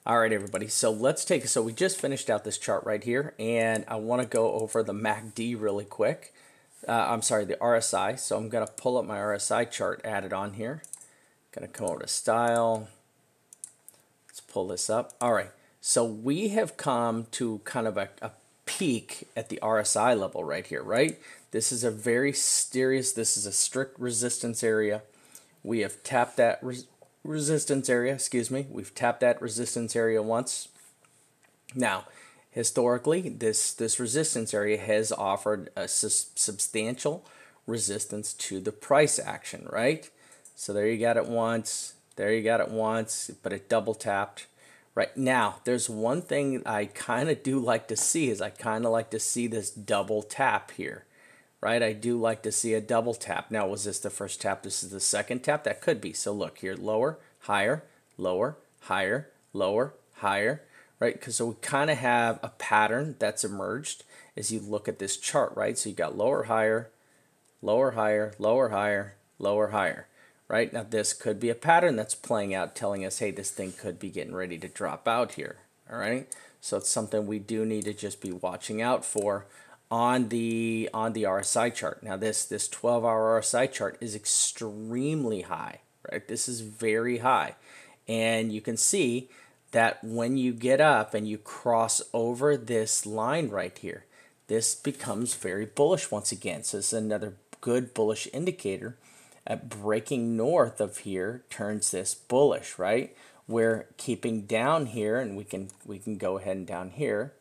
All right, everybody. So we just finished out this chart right here, and I want to go over the MACD really quick. I'm sorry, the RSI. So I'm going to pull up my RSI chart, add it on here. Going to come over to style. Let's pull this up. All right. So we have come to kind of a peak at the RSI level right here, right? This is a very serious, this is a strict resistance area. We have tapped that resistance area, excuse me. We've tapped that resistance area once. Now, historically, this resistance area has offered a substantial resistance to the price action, right? So there you got it once, there you got it once, but it double tapped. Right now, there's one thing I kind of do like to see is I kind of like to see this double tap here, right? I do like to see a double tap. Now, was this the first tap? This is the second tap? That could be. So look here, lower, higher, lower, higher, lower, higher, right? Because so we kind of have a pattern that's emerged as you look at this chart, right? So you got lower, higher, lower, higher, lower, higher, lower, higher. Right now, this could be a pattern that's playing out, telling us, hey, this thing could be getting ready to drop out here. All right, so it's something we do need to just be watching out for on the RSI chart. Now, this 12-hour RSI chart is extremely high. Right, this is very high, and you can see that when you get up and you cross over this line right here, this becomes very bullish once again. So this is another good bullish indicator. Breaking north of here turns this bullish, right? We're keeping down here, and we can go ahead and down here,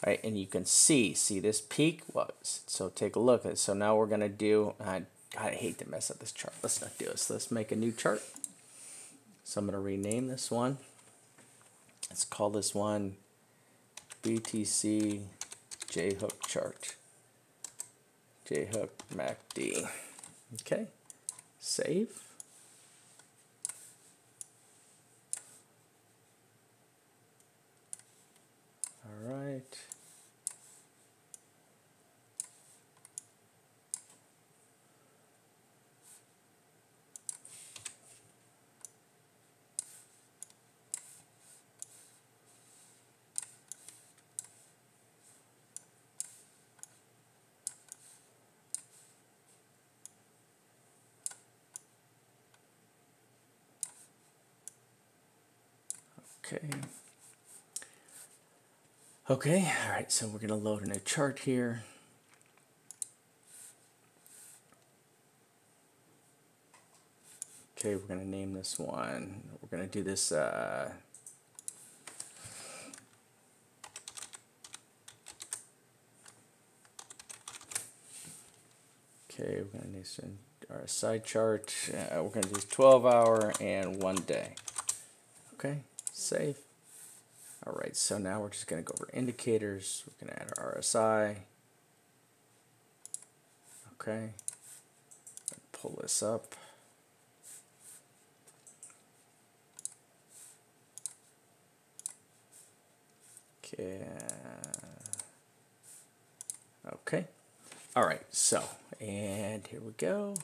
right? And you can see this peak was. So take a look at it. So now we're gonna do. God, I hate to mess up this chart. Let's not do this. Let's make a new chart. So I'm gonna rename this one. Let's call this one BTC J-hook chart. J-hook MACD. Okay. Save. All right. Okay. Okay, all right, so we're going to load a new chart here. Okay, we're going to name this one. We're going to do this. Okay, we're going to do this in our side chart. We're going to do 12-hour and 1 day. Okay, save. All right, so now we're just going to go over indicators. We're going to add our RSI. Okay, pull this up. Okay. Okay. All right, so, and here we go.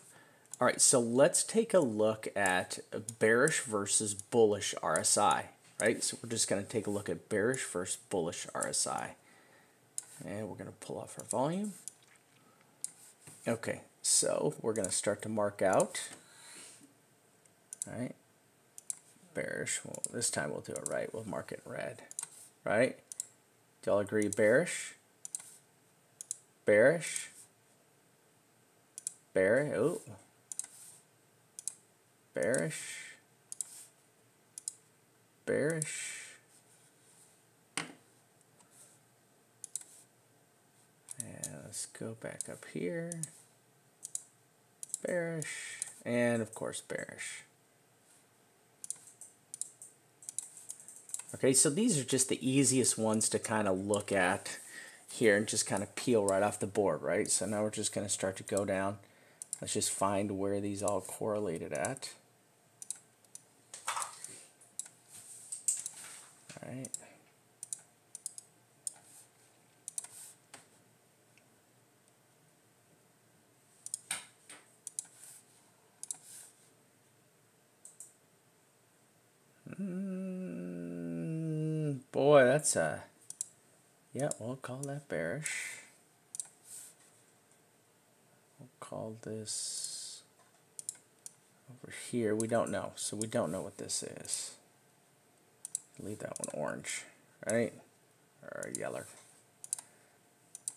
All right, so let's take a look at bearish versus bullish RSI. Right, so we're just going to take a look at bearish versus bullish RSI. And we're going to pull off our volume. Okay, so we're going to start to mark out. All right, bearish. Well, this time we'll do it right. We'll mark it red. Right? Do y'all agree bearish? Bearish? Bearish? Oh. Bearish? Bearish. And let's go back up here. Bearish. And of course, bearish. Okay, so these are just the easiest ones to kind of look at here and just kind of peel right off the board, right? So now we're just going to start to go down. Let's just find where these all correlated at. All right. Boy, that's a, yeah, we'll call that bearish. We'll call this over here. We don't know, so we don't know what this is. Leave that one orange, right? Or yellow.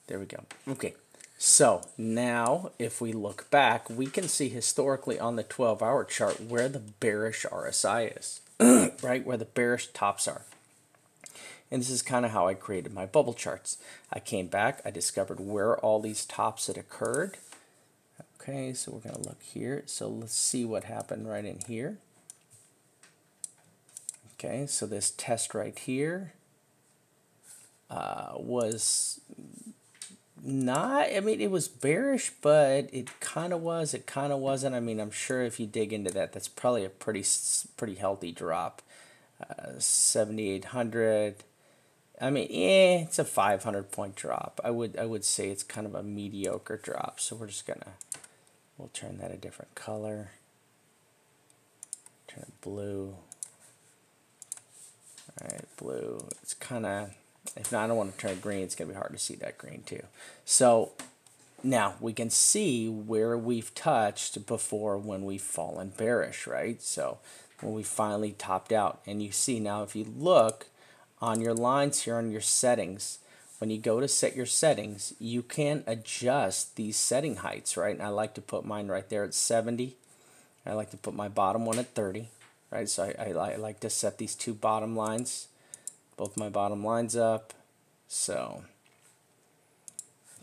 There we go. Okay. So now if we look back, we can see historically on the 12-hour chart where the bearish RSI is, right? Where the bearish tops are. And this is kind of how I created my bubble charts. I came back, I discovered where all these tops had occurred. Okay, so we're going to look here. So let's see what happened right in here. Okay, so this test right here was not, I mean, it was bearish, but it kind of was, it kind of wasn't. I mean, I'm sure if you dig into that, that's probably a pretty healthy drop. 7,800. I mean, it's a 500-point drop. I would say it's kind of a mediocre drop. So we're just we'll turn that a different color. Turn it blue. All right, blue. It's kind of, if not, I don't want to turn it green. It's going to be hard to see that green too. So now we can see where we've touched before when we've fallen bearish, right? So when we finally topped out. And you see now if you look on your lines here on your settings, when you go to set your settings, you can adjust these setting heights, right? And I like to put mine right there at 70. I like to put my bottom one at 30, right? So I like to set these two bottom lines, both my bottom lines up. So,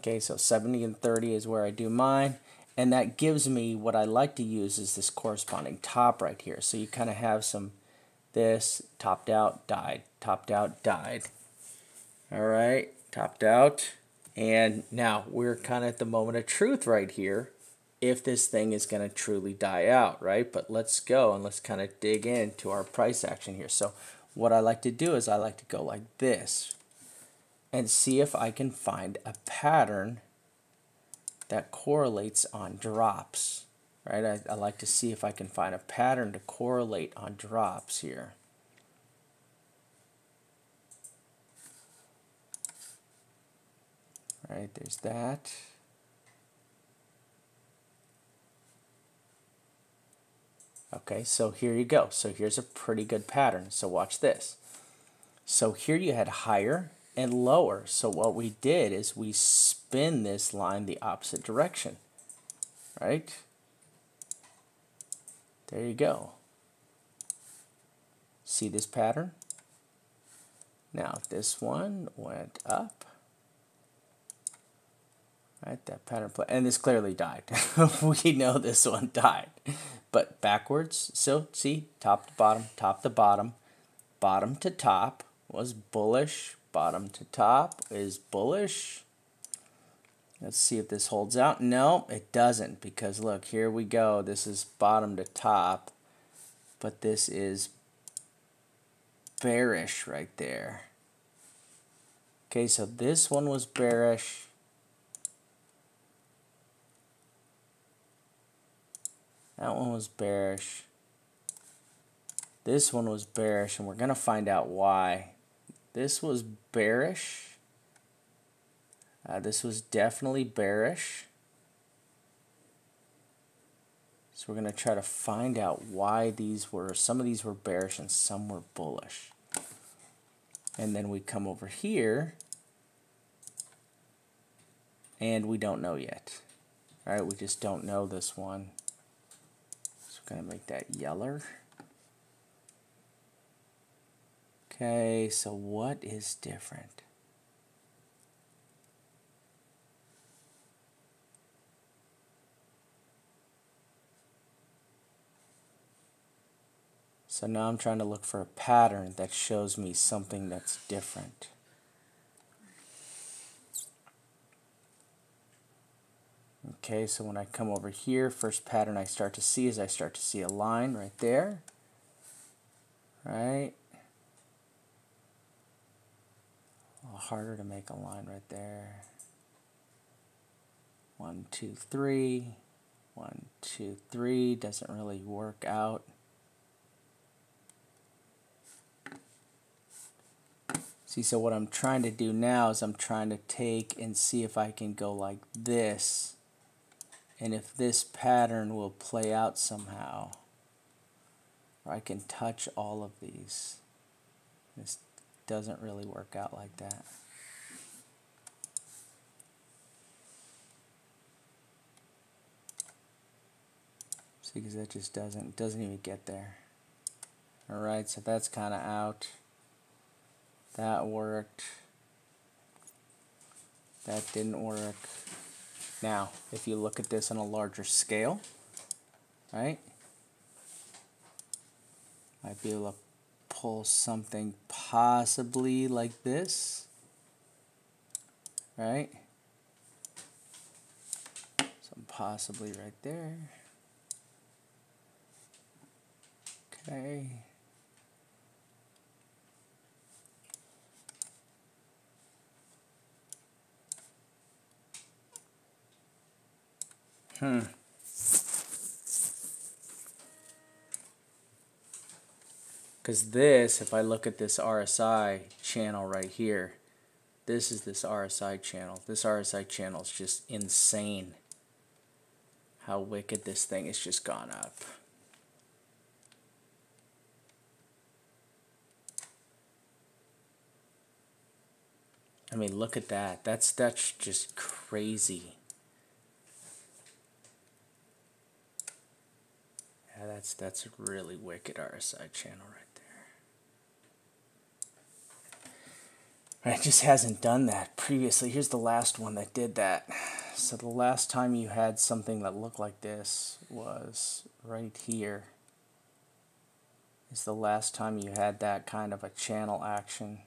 okay, so 70 and 30 is where I do mine. And that gives me, what I like to use is this corresponding top right here. So you kind of have some, this topped out, died, topped out, died. All right, topped out. And now we're kind of at the moment of truth right here, if this thing is going to truly die out, right? But let's go and let's kind of dig into our price action here. So what I like to do is I like to go like this and see if I can find a pattern that correlates on drops, right? I like to see if I can find a pattern to correlate on drops here. All right, there's that. Okay, so here you go. So here's a pretty good pattern. So watch this. So here you had higher and lower. So what we did is we spin this line the opposite direction, right? There you go. See this pattern? Now this one went up. Right, that pattern play, and this clearly died. We know this one died. But backwards, so see, top to bottom, bottom to top was bullish, bottom to top is bullish. Let's see if this holds out. No, it doesn't, because look, here we go. This is bottom to top, but this is bearish right there. Okay, so this one was bearish. That one was bearish. This one was bearish, and we're going to find out why. This was bearish. This was definitely bearish. So we're going to try to find out why these were, some of these were bearish and some were bullish. And then we come over here, and we don't know yet. All right, we just don't know this one. So we're going to make that yeller. Okay, so what is different? So now I'm trying to look for a pattern that shows me something that's different. Okay, so when I come over here, first pattern I start to see is I start to see a line right there. Right? A little harder to make a line right there. 1, 2, 3. 1, 2, 3. Doesn't really work out. See, so what I'm trying to do now is I'm trying to take and see if I can go like this, and if this pattern will play out somehow, or I can touch all of these. This doesn't really work out like that. See, because that just doesn't even get there. Alright, so that's kind of out. That worked. That didn't work. Now, if you look at this on a larger scale, right, might be able to pull something possibly like this, right? Some possibly right there. Okay. Because this, if I look at this RSI channel right here, this is this RSI channel. This RSI channel is just insane. How wicked this thing has just gone up. I mean, look at that. That's just crazy. Yeah, that's a really wicked RSI channel right there. It just hasn't done that previously. Here's the last one that did that. So the last time you had something that looked like this was right here. It's the last time you had that kind of a channel action.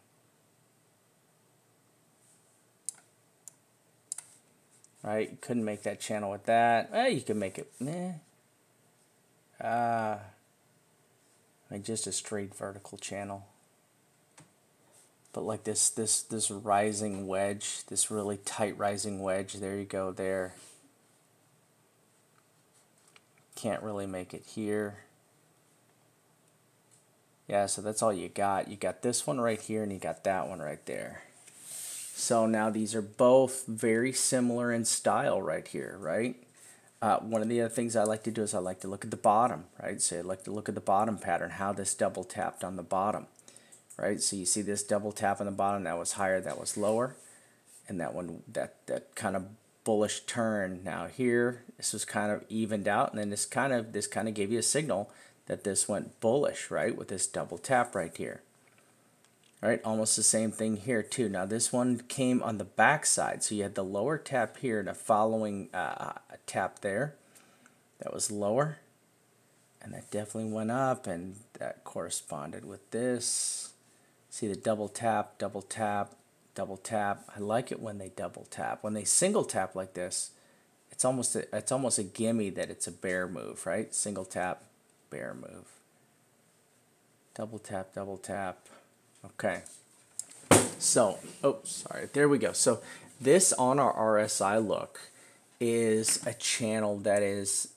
Right? You couldn't make that channel with that. You can make it. I mean, just a straight vertical channel. But like this rising wedge, this really tight rising wedge, there you go there. Can't really make it here. Yeah, so that's all you got. You got this one right here and you got that one right there. So now these are both very similar in style right here, right? One of the other things I like to do is I like to look at the bottom, right? So I like to look at the bottom pattern, how this double tapped on the bottom, right? So you see this double tap on the bottom, that was higher, that was lower, and that one, that kind of bullish turn. Now here, this was kind of evened out, and then this kind of gave you a signal that this went bullish, right? With this double tap right here. Right, almost the same thing here too. Now this one came on the back side, so you had the lower tap here and a following tap there. That was lower, and that definitely went up, and that corresponded with this. See the double tap, double tap, double tap. I like it when they double tap. When they single tap like this, it's almost a gimme that it's a bear move, right? Single tap, bear move. Double tap, double tap. Okay, so, oh, sorry, there we go. So this on our RSI look is a channel that is,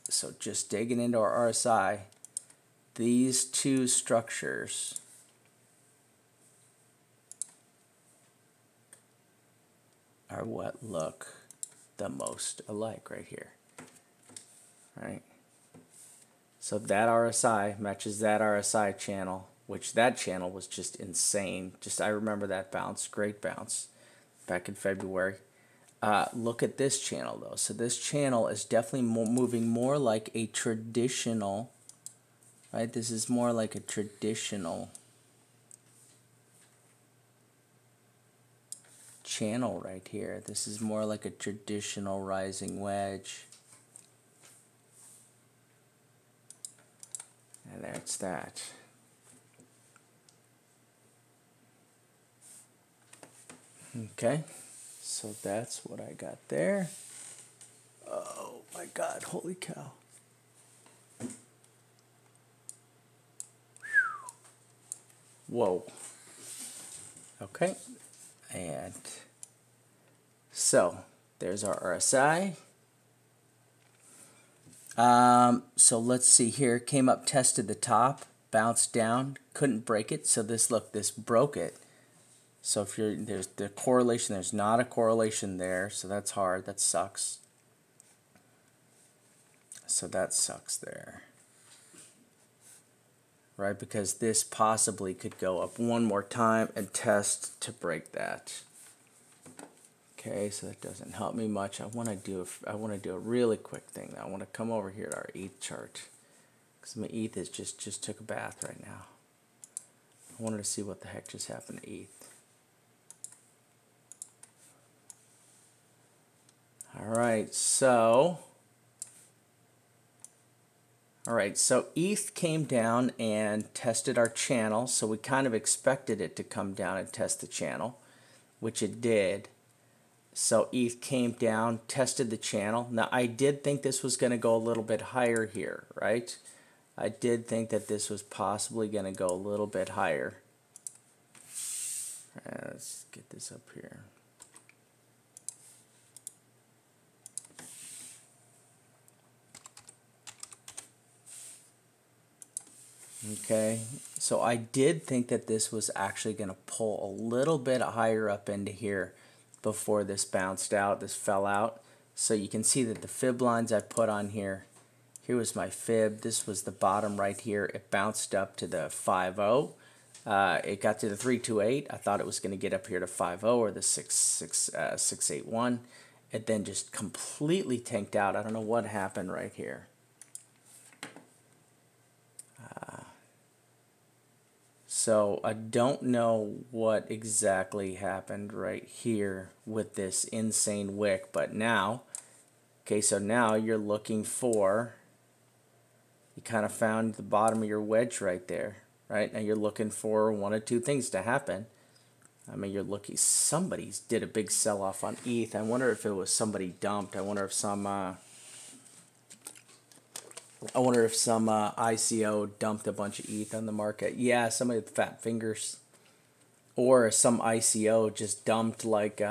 so just digging into our RSI, these two structures are what look the most alike right here, right? So that RSI matches that RSI channel, which that channel was just insane. Just I remember that bounce, great bounce back in February. Look at this channel though. So this channel is definitely moving more like a traditional, right? This is more like a traditional channel right here. This is more like a traditional rising wedge. And that's that. Okay, so that's what I got there. Oh my God, holy cow. Whoa. Okay, and so there's our RSI. So let's see here, came up, tested the top, bounced down, couldn't break it. So this, look, this broke it. So if there's the correlation, there's not a correlation there, so that's hard. That sucks. So that sucks there. Right, because this possibly could go up one more time and test to break that. Okay, so that doesn't help me much. I want to do a really quick thing. I want to come over here to our ETH chart because my ETH is just took a bath right now. I wanted to see what the heck just happened to ETH. All right, so ETH came down and tested our channel, so we kind of expected it to come down and test the channel, which it did. So ETH came down, tested the channel. Now I did think this was going to go a little bit higher here, right? I did think that this was possibly going to go a little bit higher. Let's get this up here. Okay, so I did think that this was actually going to pull a little bit higher up into here before this bounced out, this fell out. So you can see that the fib lines I put on here, here was my fib, this was the bottom right here, it bounced up to the 5.0. It got to the 328. I thought it was going to get up here to 5.0 or the 681. It then just completely tanked out. I don't know what happened right here. So I don't know what exactly happened right here with this insane wick, but now, okay, so now you're looking for, you kind of found the bottom of your wedge right there, right? Now you're looking for one of two things to happen. I mean, you're looking, somebody did a big sell-off on ETH. I wonder if it was somebody dumped. I wonder if some ICO dumped a bunch of ETH on the market. Yeah, somebody with fat fingers. Or some ICO just dumped, like,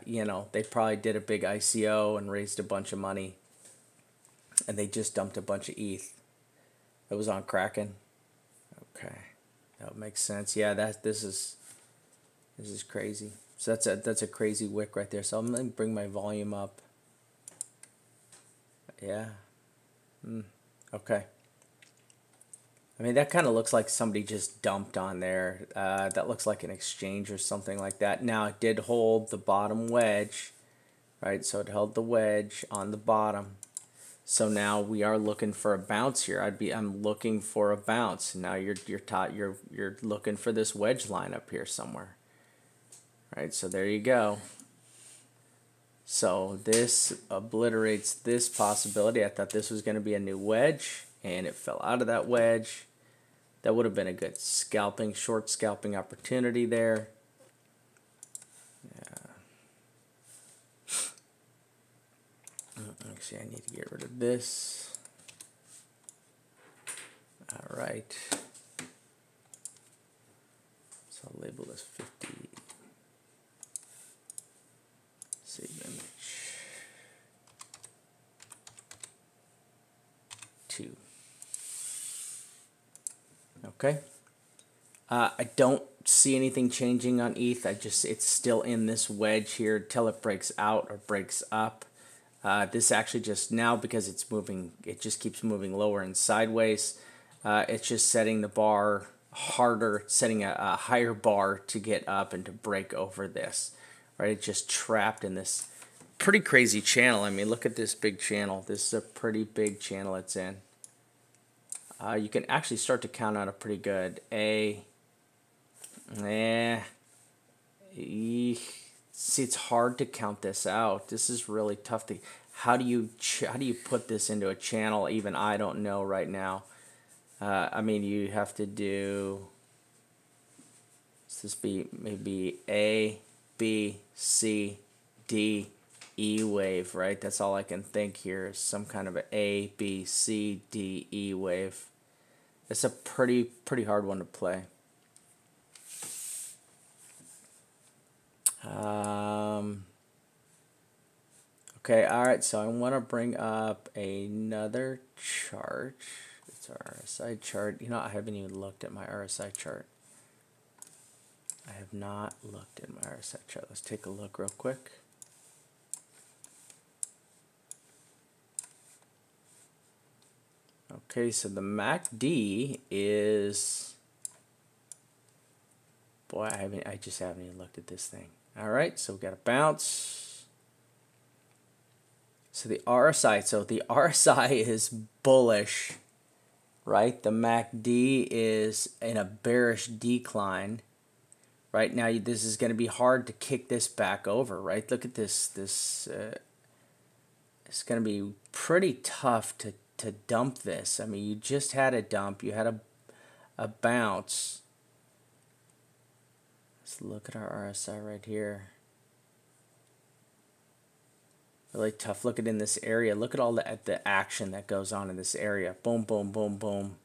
you know, they probably did a big ICO and raised a bunch of money. And they just dumped a bunch of ETH. It was on Kraken. Okay, that makes sense. Yeah, this is crazy. So that's a crazy wick right there. So I'm gonna bring my volume up. Yeah. Okay. I mean, that kind of looks like somebody just dumped on there. That looks like an exchange or something like that. Now, it did hold the bottom wedge, right? So it held the wedge on the bottom. So now we are looking for a bounce here. I'm looking for a bounce. Now you're looking for this wedge line up here somewhere, right? So there you go. So this obliterates this possibility. I thought this was going to be a new wedge, and it fell out of that wedge. That would have been a good scalping, short scalping opportunity there. Yeah. Actually, I need to get rid of this. All right. So I'll label this 50. Save image. 2. Okay. I don't see anything changing on ETH. It's still in this wedge here till it breaks out or breaks up. This actually just now, because it's moving, it just keeps moving lower and sideways. It's just setting the bar harder, setting a higher bar to get up and to break over this. Right? It's just trapped in this pretty crazy channel. I mean, look at this big channel. This is a pretty big channel it's in. You can actually start to count out a pretty good see, it's hard to count this out. This is really tough to. How do you put this into a channel? Even I don't know right now. I mean, you have to do. Let's this be maybe A, B, C, D, E wave, right? That's all I can think here is some kind of A, B, C, D, E wave. It's a pretty hard one to play. Okay, all right, so I want to bring up another chart. It's our RSI chart. You know, I haven't even looked at my RSI chart. I have not looked at my RSI chart. Let's take a look real quick. Okay, so the MACD is, boy, I just haven't even looked at this thing. All right, so we got a bounce. So the RSI is bullish, right? The MACD is in a bearish decline. Right now, this is going to be hard to kick this back over, right? Look at this. It's going to be pretty tough to dump this. I mean, you just had a dump. You had a bounce. Let's look at our RSI right here. Really tough. Look at in this area. Look at all the action that goes on in this area. Boom, boom, boom, boom.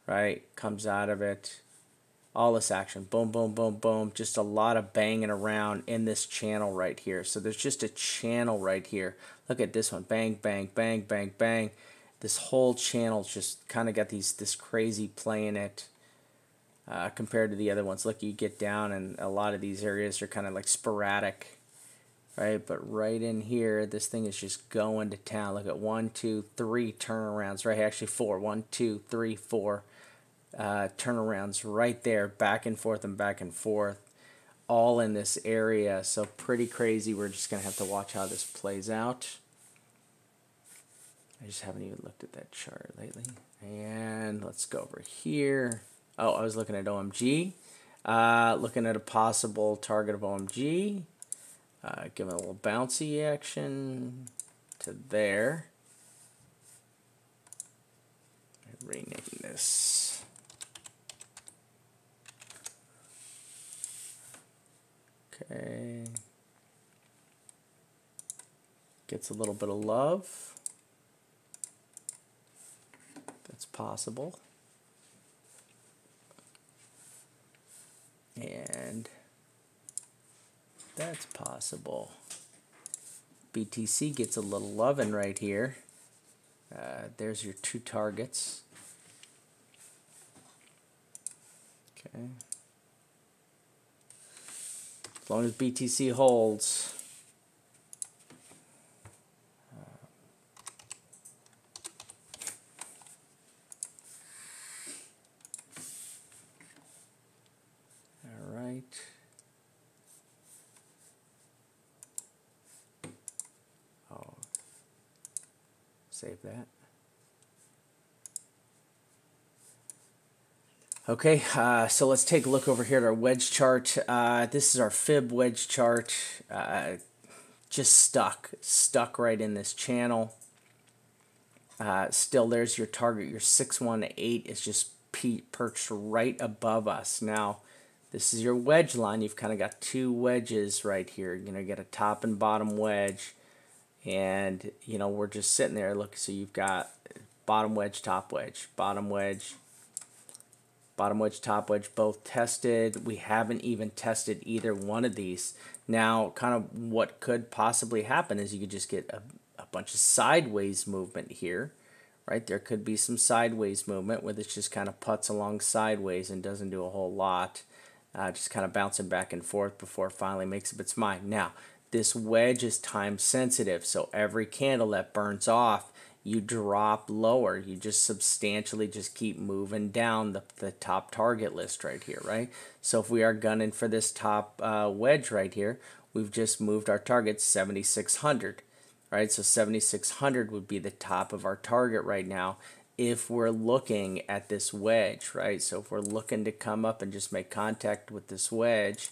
Right? Comes out of it. All this action. Boom, boom, boom, boom. Just a lot of banging around in this channel right here. So there's just a channel right here. Look at this one. Bang, bang, bang, bang, bang. This whole channel just kind of got this crazy play in it compared to the other ones. Look, you get down and a lot of these areas are kind of like sporadic. Right, but right in here, this thing is just going to town. Look at 1, 2, 3 turnarounds. Right, actually 4. 1, 2, 3, 4 turnarounds right there, back and forth and back and forth, all in this area. So pretty crazy. We're just gonna have to watch how this plays out. I just haven't even looked at that chart lately. And let's go over here. Oh, I was looking at OMG. Looking at a possible target of OMG. Giving a little bouncy action to there. Rename this. Okay. Gets a little bit of love. That's possible. And that's possible. BTC gets a little loving right here. There's your 2 targets. Okay. As long as BTC holds. All right. Oh, save that. Okay, so let's take a look over here at our wedge chart. This is our fib wedge chart. Just stuck right in this channel. Still, there's your target. Your 618 is just perched right above us. Now, this is your wedge line. You've kind of got 2 wedges right here. You know, you got a top and bottom wedge. And, you know, we're just sitting there. Look, so you've got bottom wedge, top wedge, bottom wedge, top wedge, both tested. We haven't even tested either one of these. Now, kind of what could possibly happen is you could just get a bunch of sideways movement here, right? There could be some sideways movement where this just kind of putts along sideways and doesn't do a whole lot, just kind of bouncing back and forth before it finally makes up its mind. Now, this wedge is time sensitive, so every candle that burns off, you drop lower. You just substantially just keep moving down the top target list right here, right? So if we are gunning for this top wedge right here, we've just moved our target 7,600, right? So 7,600 would be the top of our target right now if we're looking at this wedge, right? So if we're looking to come up and just make contact with this wedge,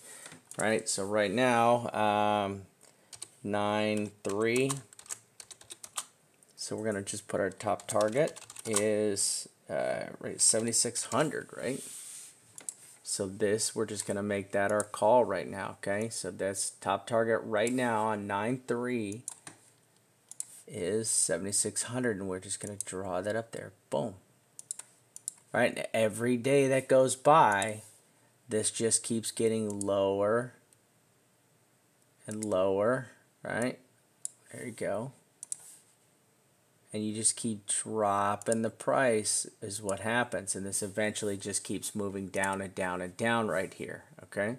right? So right now, 9.3. So we're going to just put our top target is right 7,600, right? So this, we're just going to make that our call right now, okay? So that's top target right now on 9.3 is 7,600, and we're just going to draw that up there. Boom. Right? And every day that goes by, this just keeps getting lower and lower, right? There you go. And you just keep dropping the price is what happens. And this eventually just keeps moving down and down and down right here, okay?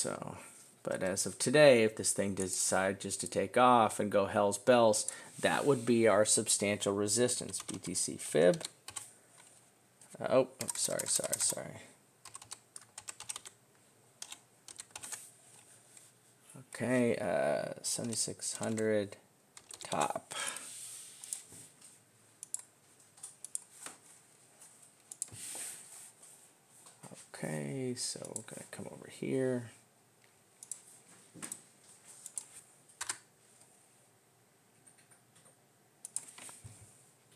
So, but as of today, if this thing decides just to take off and go hell's bells, that would be our substantial resistance. BTC fib. Oh, sorry. Okay, 7600 top. Okay, so we're going to come over here.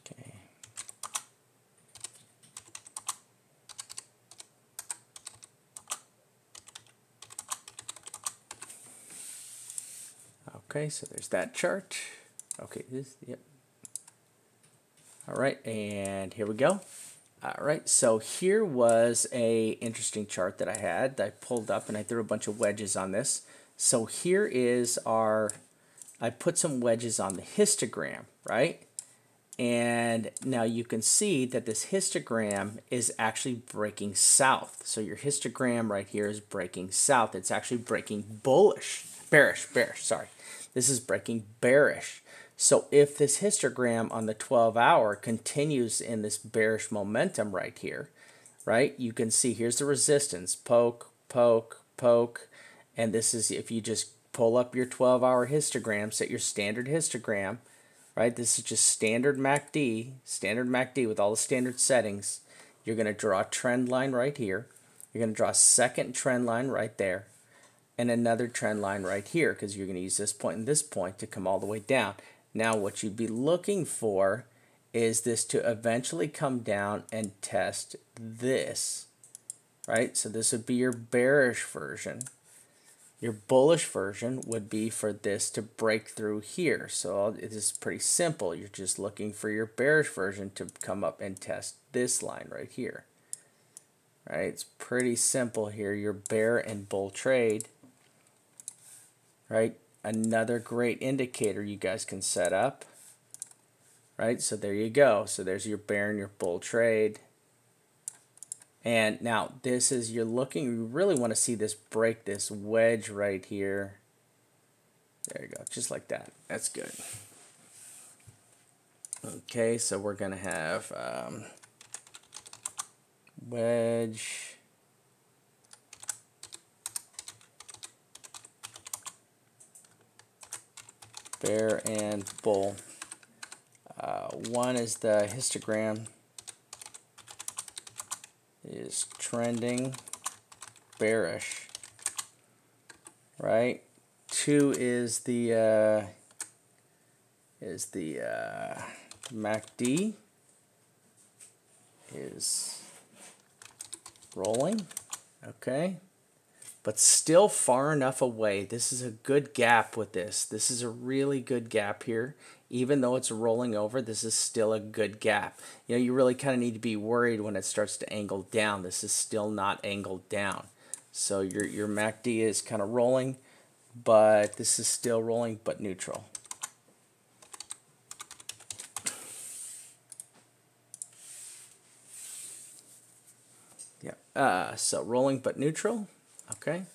Okay. Okay, so there's that chart. Okay, yep. All right, and here we go. All right, so here was a interesting chart that I had that I pulled up, and I threw a bunch of wedges on this. So here is I put some wedges on the histogram, right? And now you can see that this histogram is actually breaking south. So your histogram right here is breaking south. It's actually breaking bearish, sorry. This is breaking bearish. So if this histogram on the 12-hour continues in this bearish momentum right here, right, you can see here's the resistance, poke, and this is if you just pull up your 12-hour histogram, set your standard histogram, right, this is just standard MACD with all the standard settings. You're going to draw a trend line right here. You're going to draw a second trend line right there, and another trend line right here, because you're going to use this point and this point to come all the way down. Now what you'd be looking for is this to eventually come down and test this, right? So this would be your bearish version. Your bullish version would be for this to break through here. So it is pretty simple. You're just looking for your bearish version to come up and test this line right here. Right? It's pretty simple here. Your bear and bull trade. Right? Another great indicator you guys can set up. Right? So there you go. So there's your bear and your bull trade. And now this is, you really want to see this break this wedge right here. There you go, just like that. That's good. Okay, so we're going to have wedge, bear, and bull. One is the histogram is trending bearish, right? Two is the MACD is rolling, okay, but still far enough away. This is a good gap with this. This is a really good gap here. Even though it's rolling over, this is still a good gap. You know, you really kind of need to be worried when it starts to angle down. This is still not angled down. So your MACD is kind of rolling, but this is still rolling but neutral. Yeah. So rolling but neutral. Okay.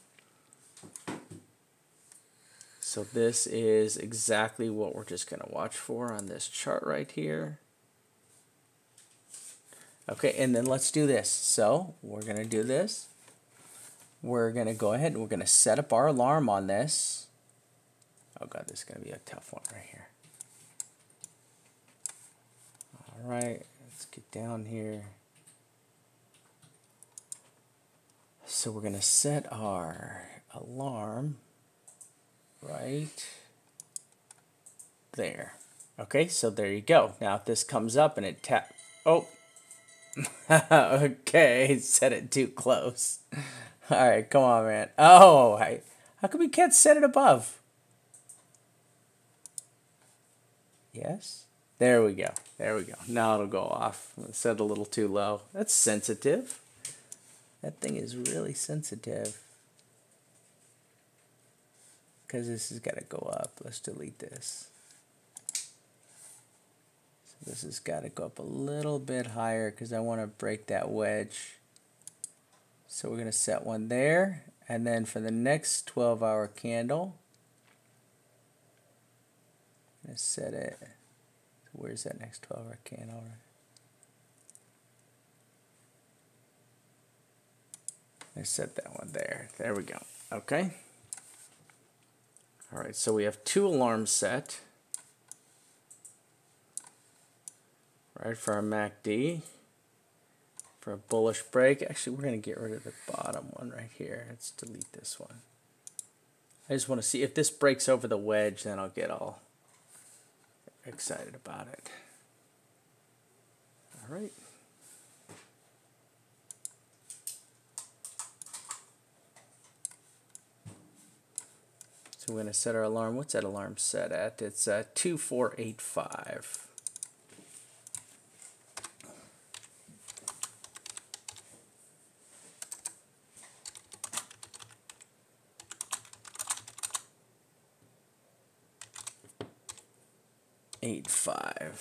So this is exactly what we're just going to watch for on this chart right here. Okay, and then let's do this. So we're going to do this. We're going to go ahead and we're going to set up our alarm on this. Oh God, this is going to be a tough one right here. All right, let's get down here. So we're going to set our alarm right there. Okay, so there you go. Now if this comes up and it oh, okay, set it too close. All right, come on, man. Oh, how come we can't set it above? Yes, there we go. There we go. Now it'll go off. Set it a little too low. That's sensitive. That thing is really sensitive. Because this has got to go up. Let's delete this. So this has got to go up a little bit higher because I want to break that wedge. So we're going to set one there, And then for the next 12-hour candle, I'm going to set it. Where's that next 12-hour candle? I set that one there. There we go. Okay. All right, so we have 2 alarms set. Right, for our MACD. For a bullish break. Actually, we're going to get rid of the bottom one right here. Let's delete this one. I just want to see if this breaks over the wedge, then I'll get all excited about it. All right. So we're going to set our alarm. What's that alarm set at? It's 2485.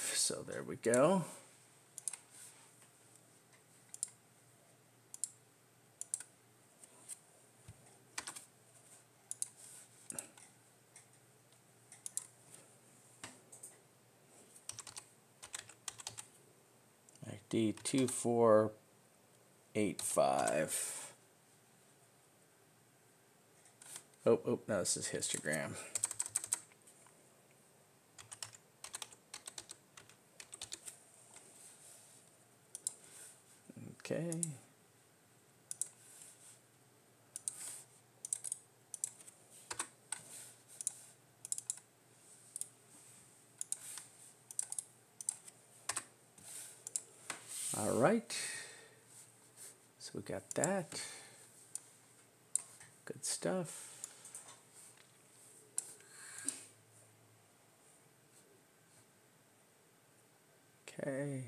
So there we go. MACD 2485. Oh, no, this is histogram. Okay. All right. So we got that. Good stuff. Okay.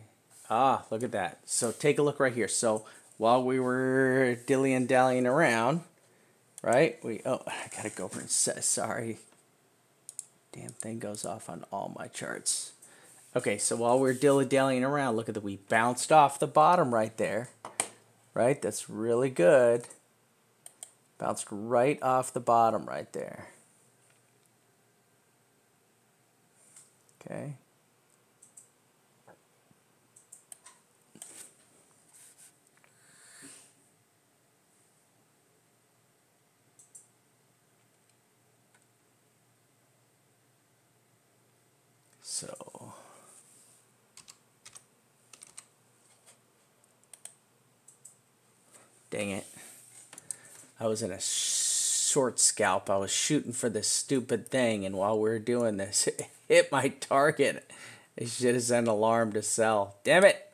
Ah, look at that. So take a look right here. So while we were dilly-dallying around, right? Oh, I gotta go over and set. Sorry. Damn thing goes off on all my charts. Okay, so while we're dilly-dallying around, look at that. We bounced off the bottom right there. Right? That's really good. Bounced right off the bottom right there. Okay. So dang it. I was in a short scalp. I was shooting for this stupid thing, and while we were doing this, it hit my target. It should have sent an alarm to sell. Damn it.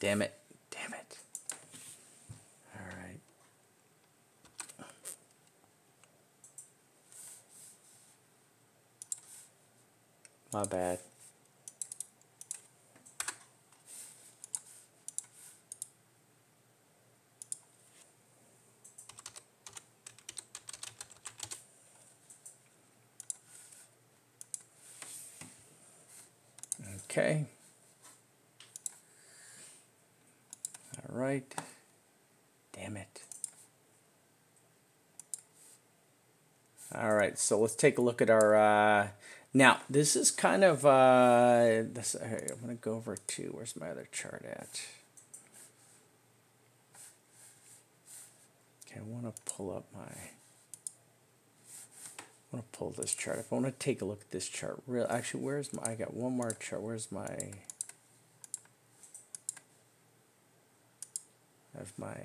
Damn it. Damn it. All right. My bad. Okay. All right. Damn it. All right, so let's take a look at our, now this is kind of, I'm going to go over to, where's my other chart at? Okay, I want to pull up I want to pull this chart up. I want to take a look at this chart. Actually, where's my, I got one more chart. Where's my, I have my,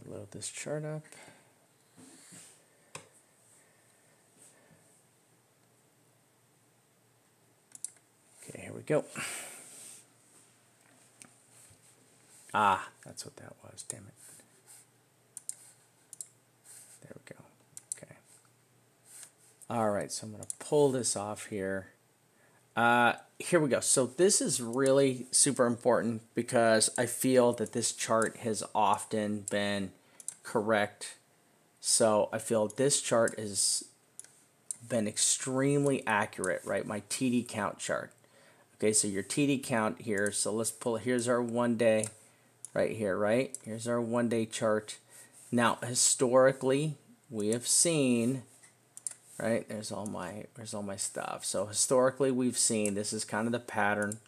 load this chart up. Okay, here we go. Ah, that's what that was, damn it. There we go. Okay. All right, so I'm going to pull this off here. Here we go. So this is really super important because I feel that this chart has often been correct. So I feel this chart has been extremely accurate, right? My TD count chart. Okay, so your TD count here, so let's pull, here's our 1 day right here, right? Here's our 1 day chart. Now, historically, we have seen, right, there's all my stuff. So historically, we've seen, this is kind of the pattern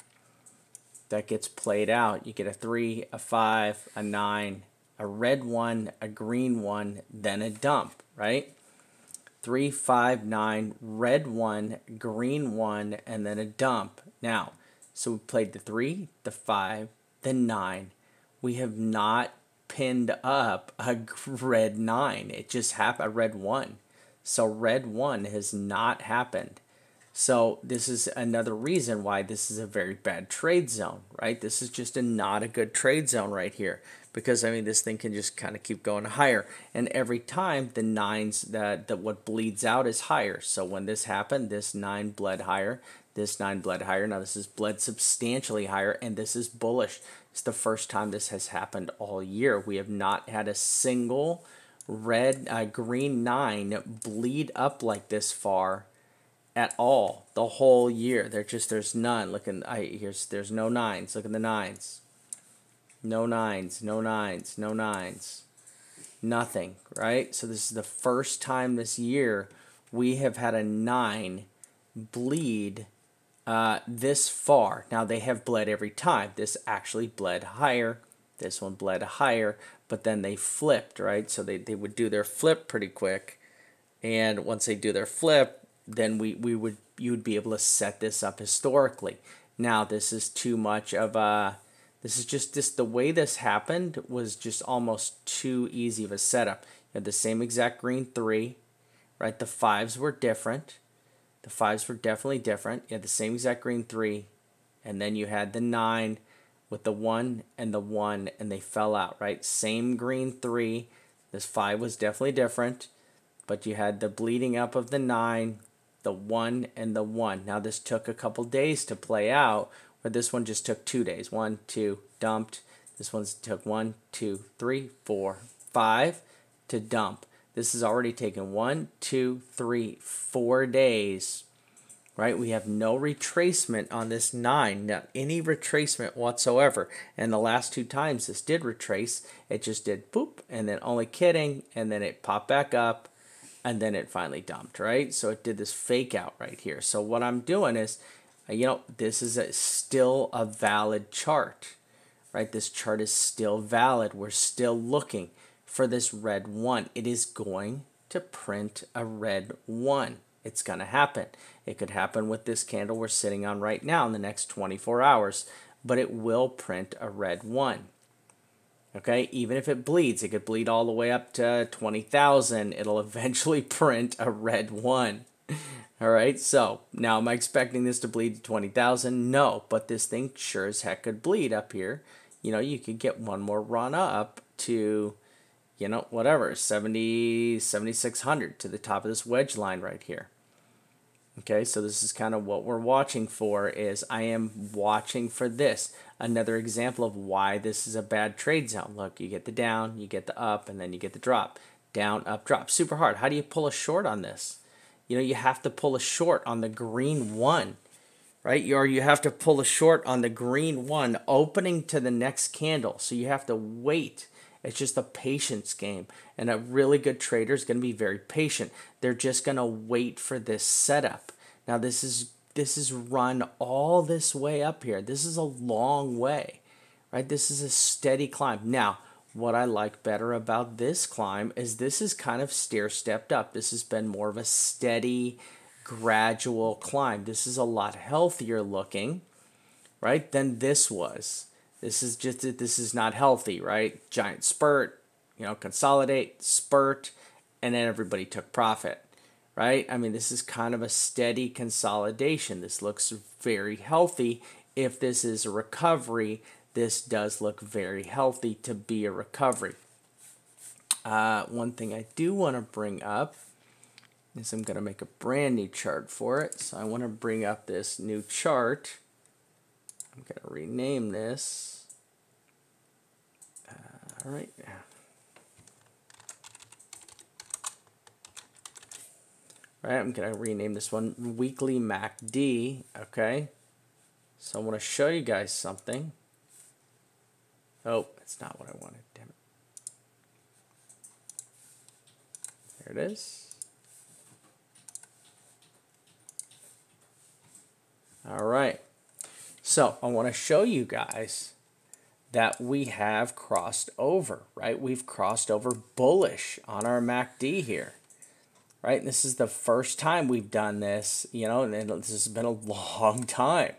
that gets played out. You get a 3, a 5, a 9, a red 1, a green 1, then a dump, right? 3, 5, 9, red 1, green 1, and then a dump. Now, so we played the 3, the 5, the 9. We have not pinned up a red 9. It just happened, a red 1. So red 1 has not happened. So this is another reason why this is a very bad trade zone, right? This is just not a good trade zone right here, because I mean this thing can just kind of keep going higher, and every time the nines, that what bleeds out is higher. So when this happened, this 9 bled higher, this 9 bled higher. Now this is bled substantially higher, and this is bullish. It's the first time this has happened all year. We have not had a single green 9 bleed up like this far at all the whole year. There's none. Look, there's no 9s. Look at the 9s. No 9s, no 9s, no 9s. Nothing, right? So this is the first time this year we have had a 9 bleed this far. Now they have bled every time. This actually bled higher. This one bled higher, but then they flipped, right? So they would do their flip pretty quick. And once they do their flip, then you would be able to set this up historically. Now this is too much of a, this is just this, the way this happened was just almost too easy of a setup. You had the same exact green 3, right? The 5s were different. The 5s were definitely different. You had the same exact green 3, and then you had the 9 with the 1 and the 1, and they fell out, right? Same green 3. This 5 was definitely different, but you had the bleeding up of the 9, the 1, and the 1. Now this took a couple days to play out, where this one just took 2 days. 1, 2, dumped. This one took 1, 2, 3, 4, 5 to dump. This has already taken 1, 2, 3, 4 days, right? We have no retracement on this 9, not any retracement whatsoever. And the last 2 times this did retrace, it just did boop, and then only kidding, and then it popped back up, and then it finally dumped, right? So it did this fake out right here. So what I'm doing is, this is still a valid chart, right? This chart is still valid. We're still looking for this red 1. It is going to print a red 1. It's going to happen. It could happen with this candle we're sitting on right now in the next 24 hours, but it will print a red 1. Okay, even if it bleeds, it could bleed all the way up to 20,000. It'll eventually print a red 1. All right, so now am I expecting this to bleed to 20,000? No, but this thing sure as heck could bleed up here. You could get one more run up to, whatever, 7,600 to the top of this wedge line right here. Okay, so this is kind of what we're watching for. Is I am watching for this. Another example of why this is a bad trade zone. Look, you get the down, you get the up, and then you get the drop. Down, up, drop. Super hard. How do you pull a short on this? You have to pull a short on the green 1, right? Or you have to pull a short on the green 1 opening to the next candle. So you have to wait. It's just a patience game. And a really good trader is going to be very patient. They're just going to wait for this setup. Now this is run all this way up here. This is a long way, right? This is a steady climb. Now, what I like better about this climb is this is kind of stair-stepped up. This has been more of a steady, gradual climb. This is a lot healthier looking, right, than this was. This is not healthy, right? Giant spurt, consolidate, spurt, and then everybody took profit, right? I mean, this is kind of a steady consolidation. This looks very healthy. If this is a recovery, this does look very healthy to be a recovery. One thing I do want to bring up is I'm going to make a brand new chart for it. So I want to bring up this new chart. I'm going to rename this. All right. All right, I'm going to rename this one Weekly MACD. Okay. So I want to show you guys something. Oh, it's not what I wanted. Damn it. There it is. All right. So I want to show you guys that we have crossed over, right? We've crossed over bullish on our MACD here, right? And this is the first time we've done this, you know, and this has been a long time,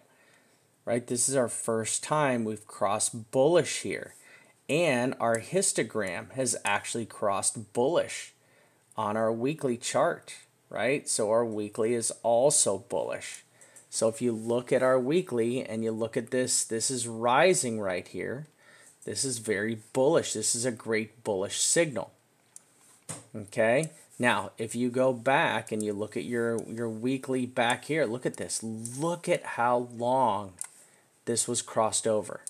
right? This is our first time we've crossed bullish here. And our histogram has actually crossed bullish on our weekly chart, right? So our weekly is also bullish. So if you look at our weekly and you look at this, this is rising right here. This is very bullish. This is a great bullish signal. Okay? Now, if you go back and you look at your weekly back here, look at this. Look at how long this was crossed over.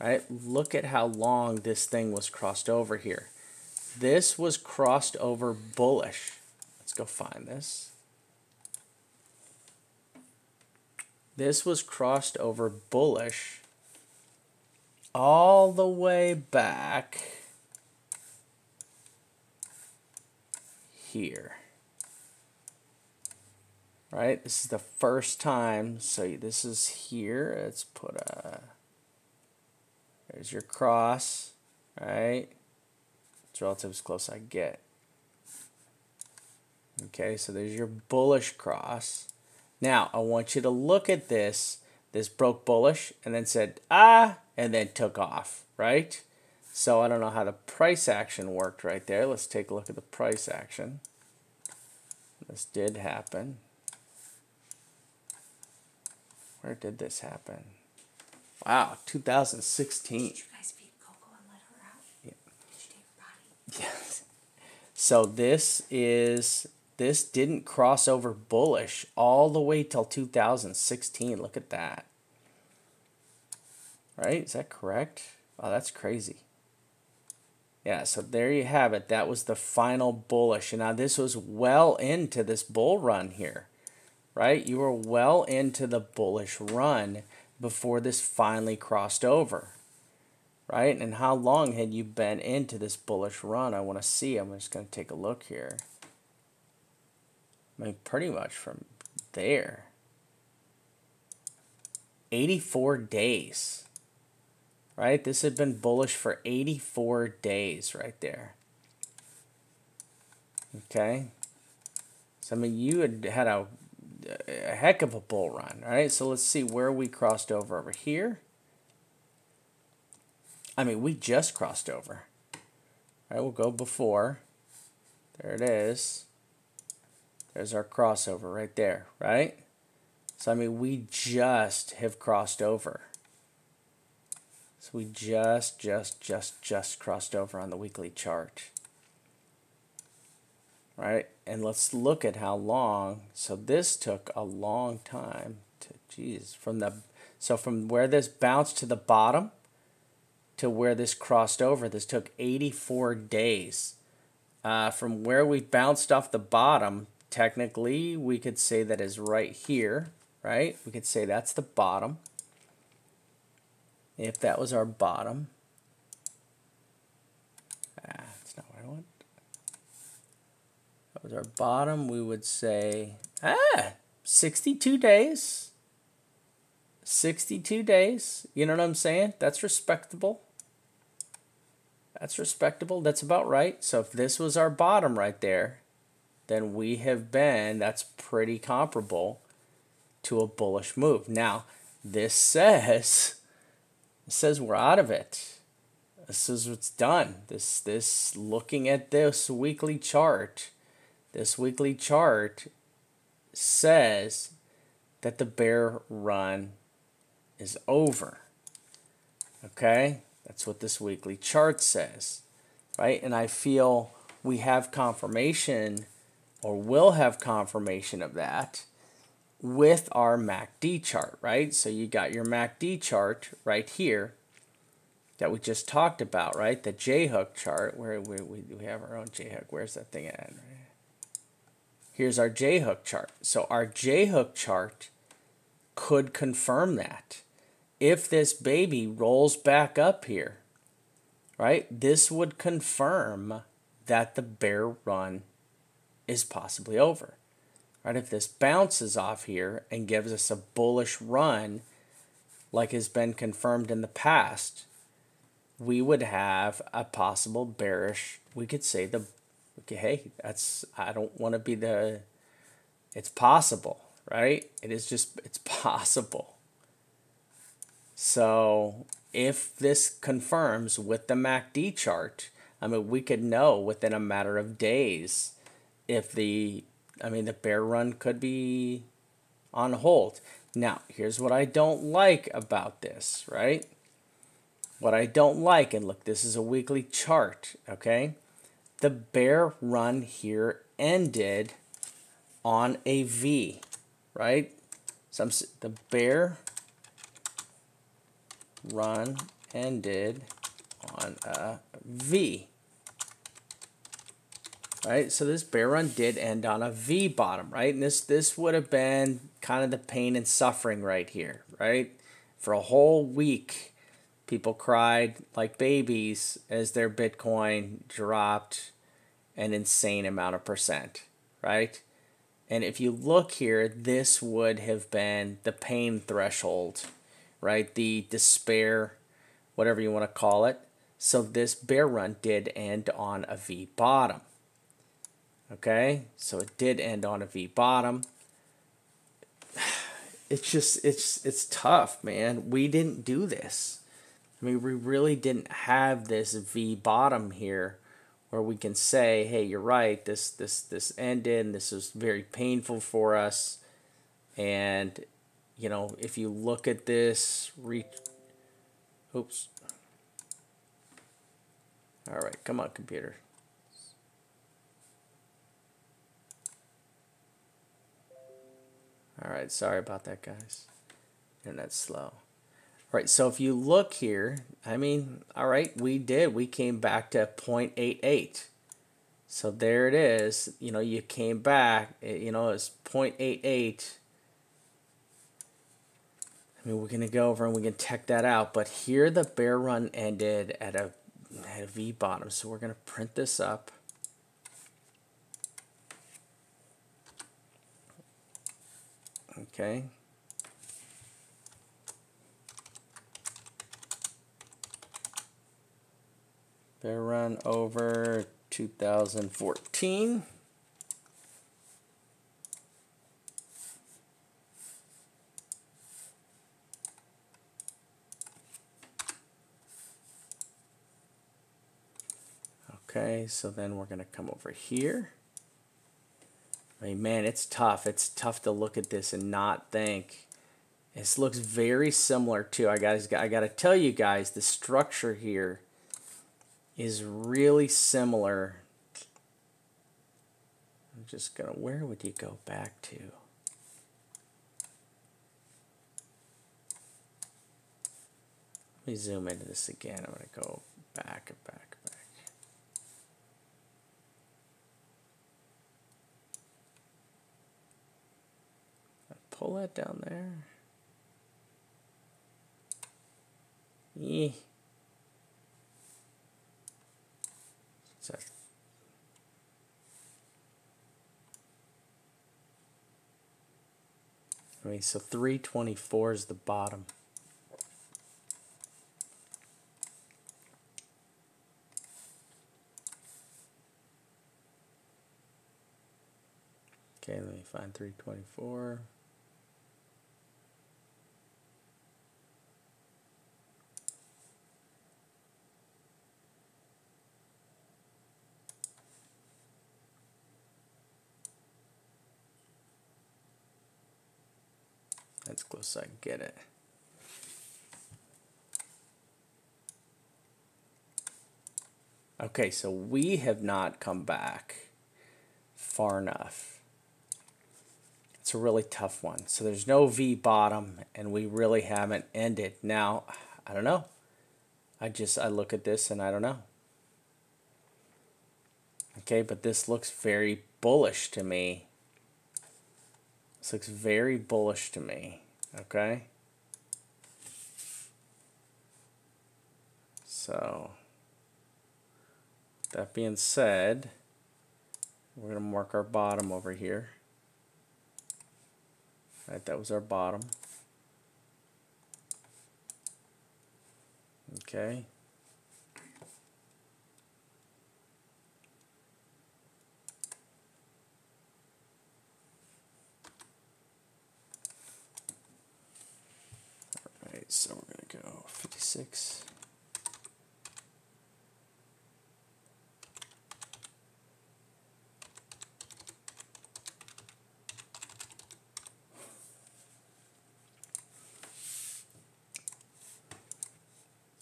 Right? Look at how long this thing was crossed over here. This was crossed over bullish. Let's go find this. This was crossed over bullish all the way back here. Right? This is the first time. So this is here. Let's put a, there's your cross, right? It's relative as close as I get. Okay, so there's your bullish cross. Now, I want you to look at this. This broke bullish and then said, ah, and then took off, right? So I don't know how the price action worked right there. Let's take a look at the price action. This did happen. Where did this happen? Wow, 2016. Did you guys feed Coco and let her out? Yeah. Did you take her potty? Yes. So this didn't cross over bullish all the way till 2016. Look at that. Right? Is that correct? Oh, that's crazy. Yeah, so there you have it. That was the final bullish. And now this was well into this bull run here. Right? You were well into the bullish run before this finally crossed over. Right? And how long had you been into this bullish run? I want to see. I'm just going to take a look here. I mean, pretty much from there. 84 days. Right? This had been bullish for 84 days right there. Okay? So, I mean, you had a heck of a bull run. Right? So, let's see where we crossed over here. I mean, we just crossed over. All right, we'll go before. There it is. There's our crossover right there, right? So, I mean, we just have crossed over. So, we just crossed over on the weekly chart. Right? And let's look at how long. So, this took a long time to, geez, so from where this bounced to the bottom to where this crossed over, this took 84 days. From where we bounced off the bottom, technically, we could say that is right here, right? We could say that's the bottom. If that was our bottom. That's not what I want. That was our bottom. We would say, 62 days. 62 days. You know what I'm saying? That's respectable. That's respectable. That's about right. So if this was our bottom right there, then we have been, that's pretty comparable to a bullish move. Now, this says we're out of it. This is what's done. This looking at this weekly chart says that the bear run is over. Okay? That's what this weekly chart says. Right? And I feel we have confirmation, or will have confirmation of that with our MACD chart, right? So you got your MACD chart right here that we just talked about, right? The J-hook chart, where we have our own J-hook. Where's that thing at? Here's our J-hook chart. So our J-hook chart could confirm that. If this baby rolls back up here, right, this would confirm that the bear run is possibly over. Right? If this bounces off here and gives us a bullish run, like has been confirmed in the past, we would have a possible bearish. We could say okay, hey, I don't want to be it's possible, right? It's possible. So if this confirms with the MACD chart, I mean, we could know within a matter of days if the bear run could be on hold. Now, here's what I don't like about this, right? What I don't like, and look, this is a weekly chart, okay? The bear run here ended on a V, right? The bear run ended on a V. Right, so this bear run did end on a V bottom, right? And this would have been kind of the pain and suffering right here, right? For a whole week, people cried like babies as their Bitcoin dropped an insane amount of percent, right? And if you look here, this would have been the pain threshold, right? The despair, whatever you want to call it. So this bear run did end on a V bottom. Okay, so it did end on a V bottom. It's tough, man. We didn't do this. I mean, we really didn't have this V bottom here where we can say, hey, you're right, this ended, and this was very painful for us. And, you know, if you look at this, oops. All right, come on, computer. All right, sorry about that, guys. Internet's slow. All right, so if you look here, I mean, all right, we came back to 0.88. So there it is. You know, you came back, you know, it's 0.88. I mean, we're going to go over and we can check that out. But here the bear run ended at a V bottom. So we're going to print this up. Okay. Bear run over 2014. Okay, so then we're going to come over here. I mean, man, it's tough. It's tough to look at this and not think. This looks very similar to, I got to tell you guys, the structure here is really similar. I'm just going to, where would you go back to? Let me zoom into this again. I'm going to go back and back. Pull that down there. I mean, so 324 is the bottom. Okay, let me find 324. That's close as I can get it. Okay, so we have not come back far enough. It's a really tough one. So there's no V bottom, and we really haven't ended. Now, I don't know. I look at this and I don't know. Okay, but this looks very bullish to me. This looks very bullish to me. Okay. So, that being said, we're going to mark our bottom over here. Right, that was our bottom. Okay. All right, so we're going to go 56.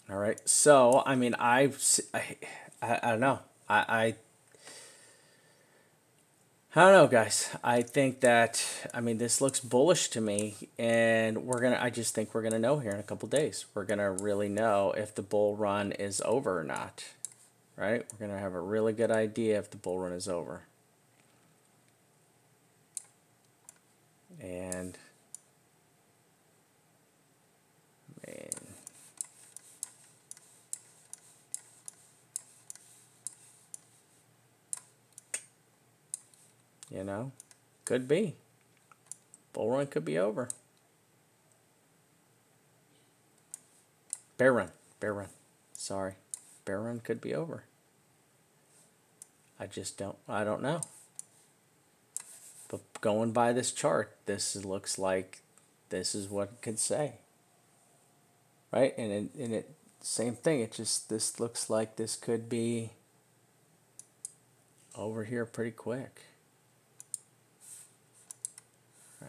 All right, so I mean, I don't know. I don't know, guys. I think that I mean this looks bullish to me, and we're gonna. I just think we're gonna know here in a couple days. We're gonna really know if the bull run is over or not. Right? We're gonna have a really good idea if the bull run is over. And man. You know, could be. Bull run could be over. Bear run. Bear run. Sorry. Bear run could be over. I don't know. But going by this chart, this looks like this is what it could say. Right? And it same thing. This looks like this could be over here pretty quick.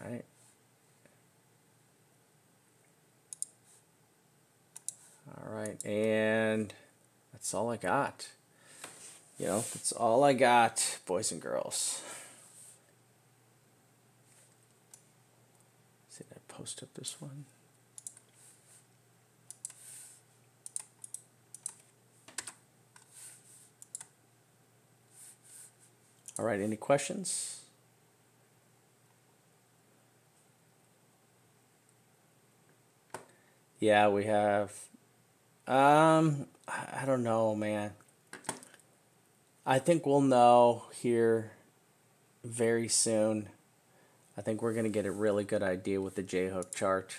Right? All right, and that's all I got. You know, that's all I got, boys and girls. Did I post up this one? All right, any questions? Yeah, we have. I don't know, man. I think we'll know here very soon. I think we're going to get a really good idea with the J-hook chart.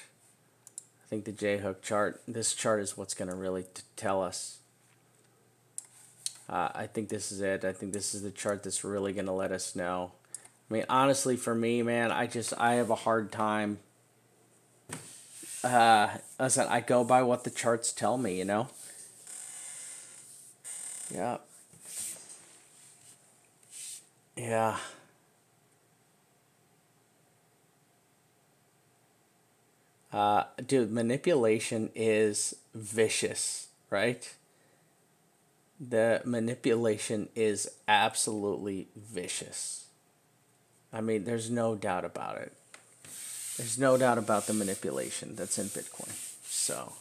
I think the J-hook chart, this chart is what's going to really tell us. I think this is it. I think this is the chart that's really going to let us know. I mean, honestly, for me, man, I have a hard time. Listen, I go by what the charts tell me, you know? Yeah. Yeah. Dude, manipulation is vicious, right? The manipulation is absolutely vicious. I mean, there's no doubt about it. There's no doubt about the manipulation that's in Bitcoin. So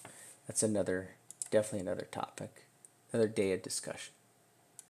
that's definitely another topic, another day of discussion.